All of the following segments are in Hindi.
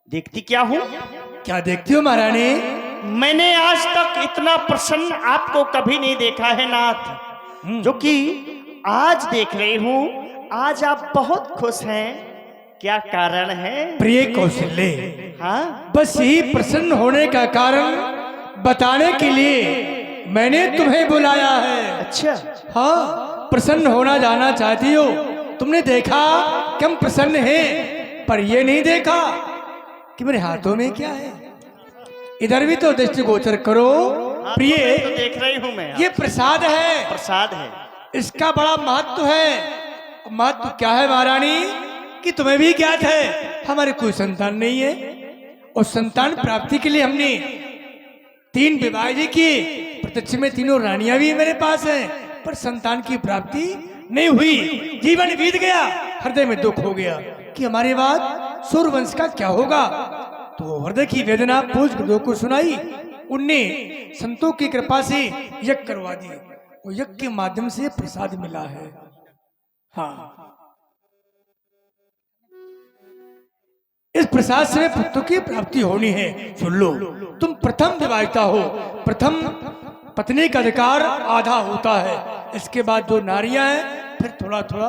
देखती क्या हूँ? क्या देखती हो महारानी? मैंने आज तक इतना प्रसन्न आपको कभी नहीं देखा है नाथ, जो कि आज देख रही हूँ। आज आप बहुत खुश हैं, क्या कारण है? प्रिय कौशल्य, हाँ, बस यही प्रसन्न होने का कारण बताने के लिए मैंने तुम्हें बुलाया है। अच्छा। हाँ, प्रसन्न होना जाना चाहती हो। तुमने देखा कि हम प्रसन्न हैं, पर ये नहीं देखा कि मेरे हाथों में क्या है। इधर भी तो दृष्टिगोचर करो। प्रिय, तो देख रही हूँ मैं। ये प्रसाद है, प्रसाद है। इसका बड़ा महत्व है। महत्व क्या है महारानी कि तुम्हें भी ज्ञात है, हमारे कोई संतान नहीं है और संतान प्राप्ति के लिए हमने 3 विवाह जी किए। प्रत्यक्ष में 3 रानियां भी मेरे पास हैं, पर संतान की प्राप्ति नहीं हुई। जीवन बीत गया, हृदय में दुख हो गया कि हमारे बाद सूर्यवंश का क्या होगा। तो हृदय की वेदना पूज गुरुदेव को सुनाई। उनने संतों की कृपा से यज्ञ करवा दिए और यज्ञ के माध्यम से प्रसाद मिला है। हाँ, इस प्रसाद से पुत्र की प्राप्ति होनी है। सुन लो, तुम प्रथम विवाहिता हो। प्रथम पत्नी का अधिकार आधा होता है, इसके बाद जो नारियां हैं फिर थोड़ा थोड़ा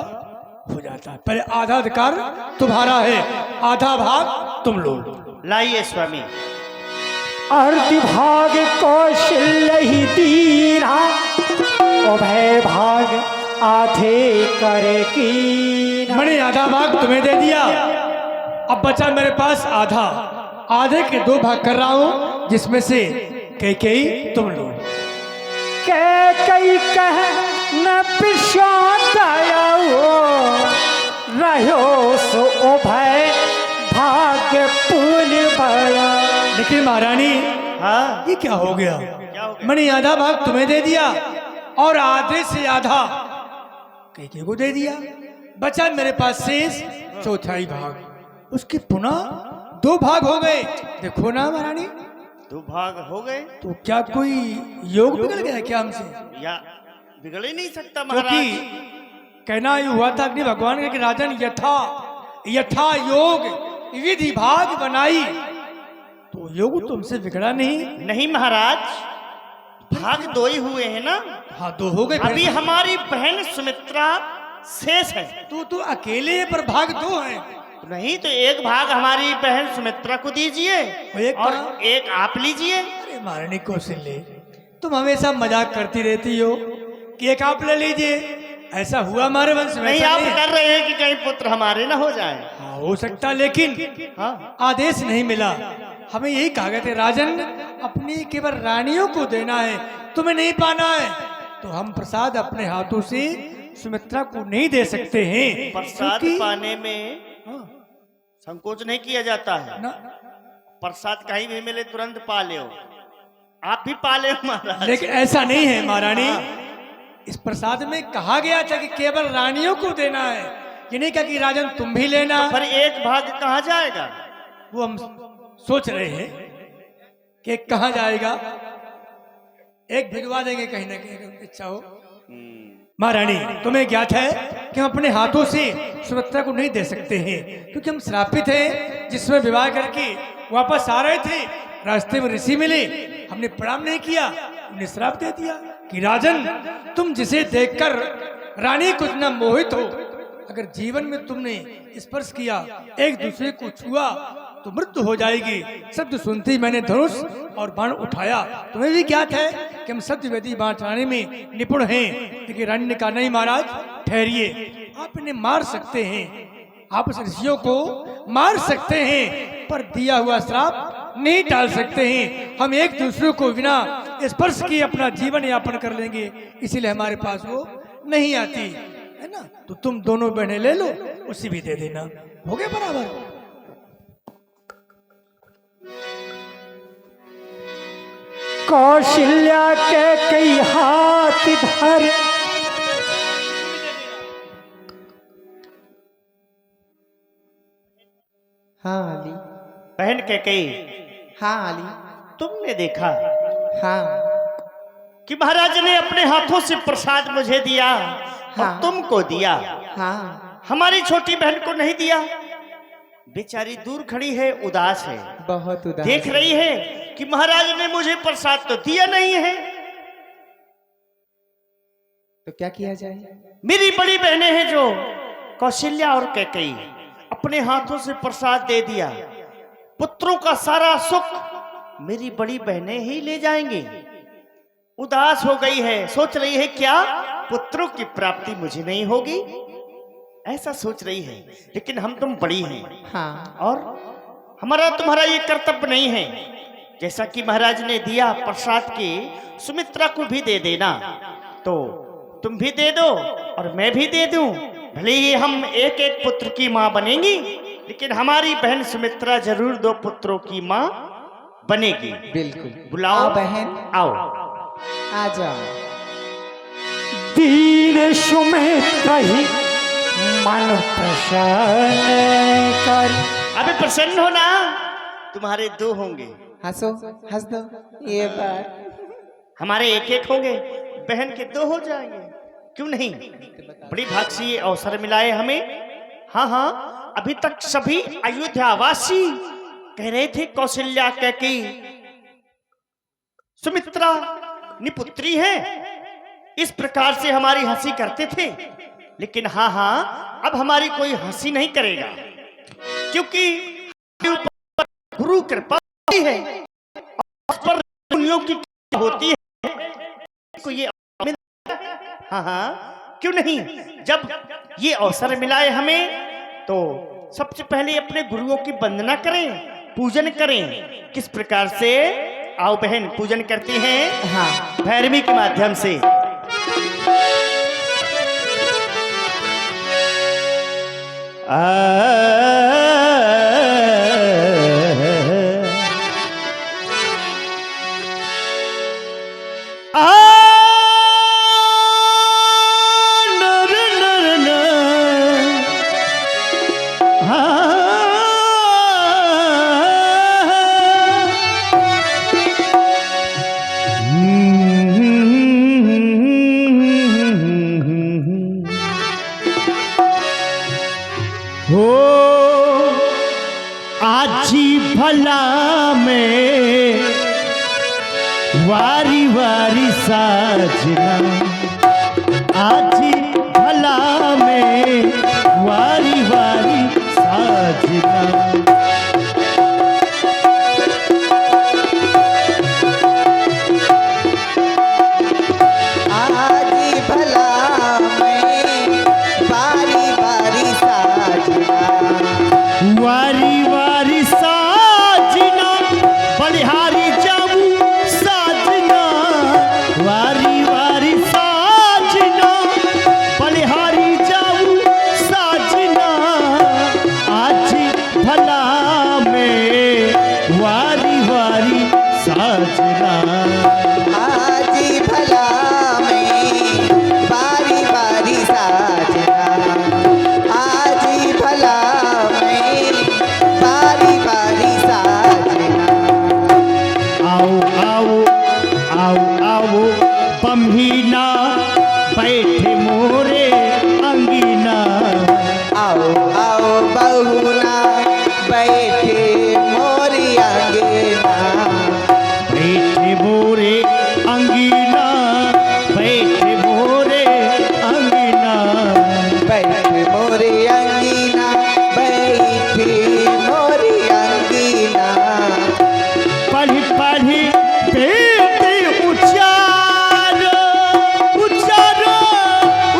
हो जाता है। पहले आधा अधिकार तुम्हारा है, आधा भाग तुम लो। लाइए स्वामी। अर्ध भाग कौशल्य ही दीना, उभय भाग आधे करे की। मैंने आधा भाग तुम्हें दे दिया, अब बचा मेरे पास आधा। आधे के 2 भाग कर रहा हूं, जिसमें से कई तुम लो। कई कह न पिछात रहो सो उभय भाग पुल बड़ा। लेकिन महारानी, हाँ, ये क्या हो गया? क्या हो गया? मैंने आधा भाग तुम्हें दे दिया और आधे से आधा कई को दे दिया। बचा मेरे पास शेष चौथाई भाग, उसके पुनः 2 भाग हो गए। देखो ना महारानी, 2 भाग हो गए। तो क्या कोई योग बिगड़ गया क्या हमसे? या बिगड़ ही नहीं सकता क्योंकि महाराज। कहना ये हुआ था अग्नि भगवान के कि राजन यथा योग विधि भाग बनाई, तो योग तुमसे बिगड़ा नहीं। नहीं महाराज, भाग 2 ही हुए हैं ना। हाँ, 2 हो गए। अभी हमारी बहन सुमित्रा शेष है। तू अकेले पर भाग 2 हैं। नहीं तो 1 भाग हमारी बहन सुमित्रा को दीजिए और कहाँ? 1 आप लीजिए। अरे महारानी कौशल्य, तुम हमेशा मजाक करती रहती हो कि 1 आप ले लीजिए। ऐसा हुआ हमारे वंश में? नहीं, आप कर रहे हैं कि कहीं पुत्र हमारे ना हो जाए। हाँ, हो सकता, लेकिन हाँ, आदेश नहीं मिला। हमें यही कहा गया था, राजन अपनी केवल रानियों को देना है, तुम्हें नहीं पाना है। तो हम प्रसाद अपने हाथों से सुमित्रा को नहीं दे सकते हैं। प्रसाद क्योंकि- पाने में हाँ, संकोच नहीं किया जाता है। ना, प्रसाद कहीं भी मिले तुरंत पा ले। आप भी पा ले महाराज। लेकिन ऐसा नहीं है महारानी। इस प्रसाद में कहा गया था कि केवल रानियों को देना है, ये नहीं कहा कि राजन तुम भी लेना। पर 1 भाग कहाँ जाएगा? वो हम सोच रहे हैं कि कहाँ जाएगा। 1 भिजवा देंगे कहीं ना कहीं, अगर इच्छा हो। महारानी, तुम्हें ज्ञात है कि हम अपने हाथों से सुमित्रा को नहीं दे सकते हैं, क्योंकि हम श्रापित हैं। जिसमें विवाह करके वापस आ रहे थे, रास्ते में ऋषि मिले, हमने प्रणाम नहीं किया, उन्हें श्राप दे दिया कि राजन, तुम जिसे देखकर रानी कुछ न मोहित हो, अगर जीवन में तुमने स्पर्श किया, एक दूसरे को छुआ, तो मृत्यु हो जाएगी। शब्द सुनते ही मैंने धनुष और बाण उठाया। तुम्हें भी ज्ञात है कि हम सत्यवेदी बाण चलाने में निपुण हैं। लेकिन रानी ने कहा, नहीं महाराज ठहरिए, आप इन्हें मार सकते हैं, आप उस ऋषियों को मार सकते हैं, पर दिया हुआ श्राप नहीं टाल सकते हैं। हम एक दूसरे को बिना स्पर्श किए अपना जीवन यापन कर लेंगे, इसीलिए हमारे पास वो नहीं आती है ना। तो तुम दोनों बहनें ले लो, उसी भी दे देना, हो गया बराबर। कौशल्या के कई हाथ धर, हाँ अली। बहन कैकेयी, हाँ अली। तुमने देखा हाँ कि महाराज ने अपने हाथों से प्रसाद मुझे दिया और हाँ। तुमको दिया, हाँ हमारी छोटी बहन को नहीं दिया। बेचारी दूर खड़ी है, उदास है, बहुत उदास। देख रही है कि महाराज ने मुझे प्रसाद तो दिया नहीं है। तो क्या किया जाए? मेरी बड़ी बहनें हैं जो कौशल्या और कैकेयी, अपने हाथों से प्रसाद दे दिया। पुत्रों का सारा सुख मेरी बड़ी बहनें ही ले जाएंगी। उदास हो गई है, सोच रही है क्या पुत्रों की प्राप्ति मुझे नहीं होगी, ऐसा सोच रही है। लेकिन हम तुम बड़ी हैं हाँ। और हमारा तुम्हारा ये कर्तव्य नहीं है। जैसा कि महाराज ने दिया प्रसाद की, सुमित्रा को भी दे देना। तो तुम भी दे दो और मैं भी दे दूं। भले ही हम एक एक पुत्र की मां बनेंगी, लेकिन हमारी बहन सुमित्रा जरूर 2 पुत्रों की मां बनेगी। बिल्कुल। बुलाओ आओ बहन, आओ। आ जाओ। दीन सुमित्र ही मन प्रसन्न कर। अबे प्रसन्न हो ना, तुम्हारे 2 होंगे, हंसो, हंस दो। ये बात हमारे एक एक होंगे, बहन के 2 हो जाएंगे। क्यों नहीं, बड़ी भाग से ये अवसर मिला है हमें। हाँ हाँ, अभी तक सभी अयोध्यावासी कह रहे थे कौशल्या कैकेयी सुमित्रा निपुत्री है, इस प्रकार से हमारी हंसी करते थे। लेकिन हाँ हाँ, अब हमारी कोई हंसी नहीं करेगा, क्योंकि हमारे ऊपर गुरु कृपा होती है, उस पर मुनियों की कृपा होती है। को ये हाँ हाँ, क्यों नहीं, जब ये अवसर मिला है हमें तो सबसे पहले अपने गुरुओं की वंदना करें, पूजन करें। किस प्रकार से, आओ बहन पूजन करती हैं। हाँ। भैरवी के माध्यम से। हो आजी भला में वारी वारी साजना, आजी भला में वारी वारी साजना। आजी भला में बारी बारी साजना, वारी वारी साजना, बलिहारी जाऊं साजना, वारी वारी साजना, बलिहारी जाऊं साजना। आज भला में वारी वारी साजना, आजी भला में बारी बारी साजना, आजी भला में बारी बारी साजना। आओ आओ आओ आओ बम्हीना, बैठे मोरे अंगीना। आओ आओ बहुना, बैठे मोरी अंगीना, बैठे मोरे अंगीना, बैठे मोरे अंगीना। बैठे मोरी अंगीना, बैठे मोरी अंगीना। पढ़ी पढ़ी वेद उचारो, उचारो,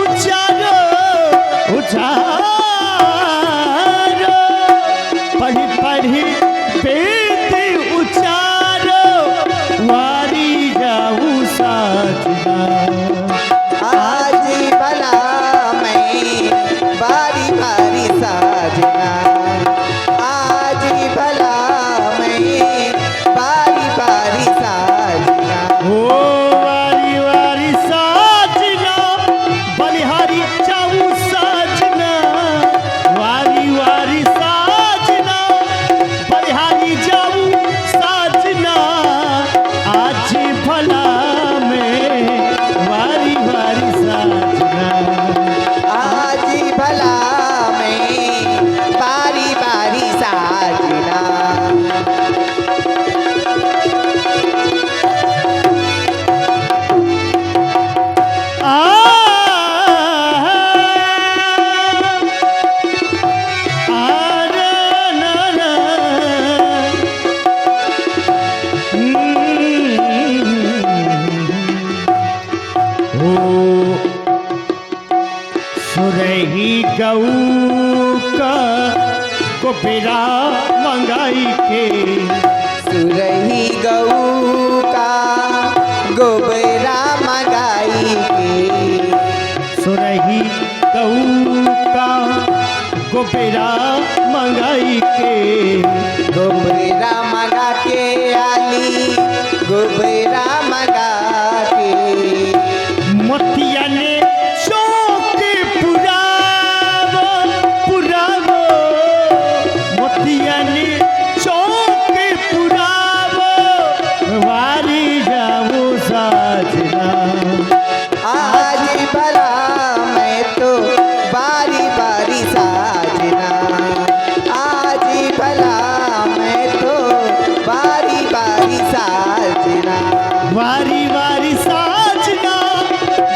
उचारो, उचारो। पढ़ी पढ़ी वेद उचारो, वारी जाऊं साजना। आजी भला में बारी बारी साजना, आजी भला में बारी बारी साजना। ओ वारी वारी साजना, बलिहारी जाऊं साजना, वारी वारी साजना, बलिहारी जाऊं साजना। आज भला में सुरही गऊ का गोपेरा मंगाई के सुरही गऊ का गोबरा मंगाई के सुरही गऊ का गोपेरा मंगाई के गोबरा मंगा के आली गोबरा मंगा के मोतिया ने चौक पुरावो पुरावो मोतिया ने चौक पुरावो वारी जाओ साजना आज भला मैं तो बारी बारी साजना आज भला मैं तो बारी बारी साजना वारी वारी साजना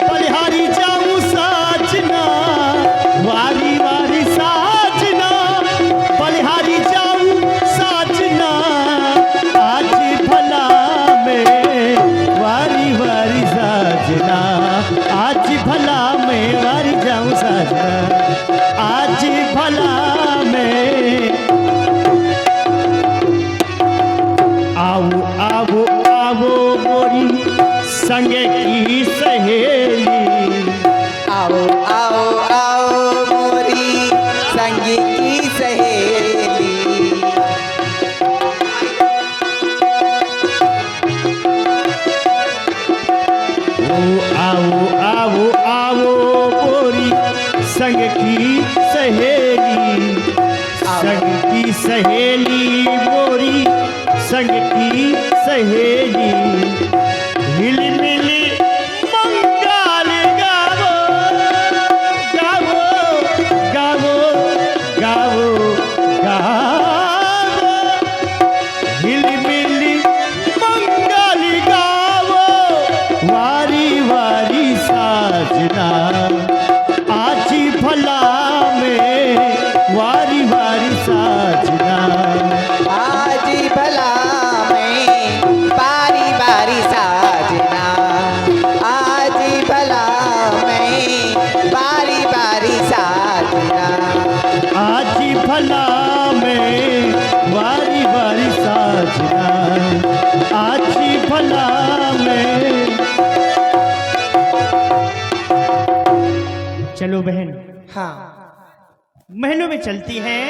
बलिहारी जाऊं साजना वारी वारी साजना बलिहारी जाऊं साजना आज भला में वारी वारी साजना आज भला में वारी जाऊं साजना आज भला में आओ आओ आओ मोरी संग की सहेली आओ आओ आओ मोरी संगी की सहेली ओ आओ आओ आओ मोरी संग की सहेली संग की सहेली मोरी संग की सहेली हिल मिली मंगल गावो गावो गावो गावो गावो हिल मिली मंगल गावो वारी वारी साजना आज भला में वारी वारी साजना आज भला मैं बारी बारी साजना आज भला मैं बारी बारी साजना आज भला में वारी वारी साजना आज भला में चलो बहन हाँ महलों में चलती हैं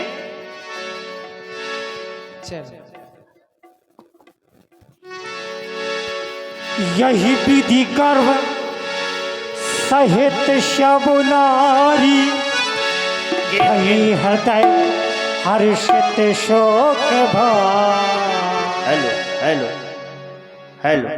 चल यही विधि गर्व सहित सब नारी हृदय हर्षित शोक भा हेलो हेलो हेलो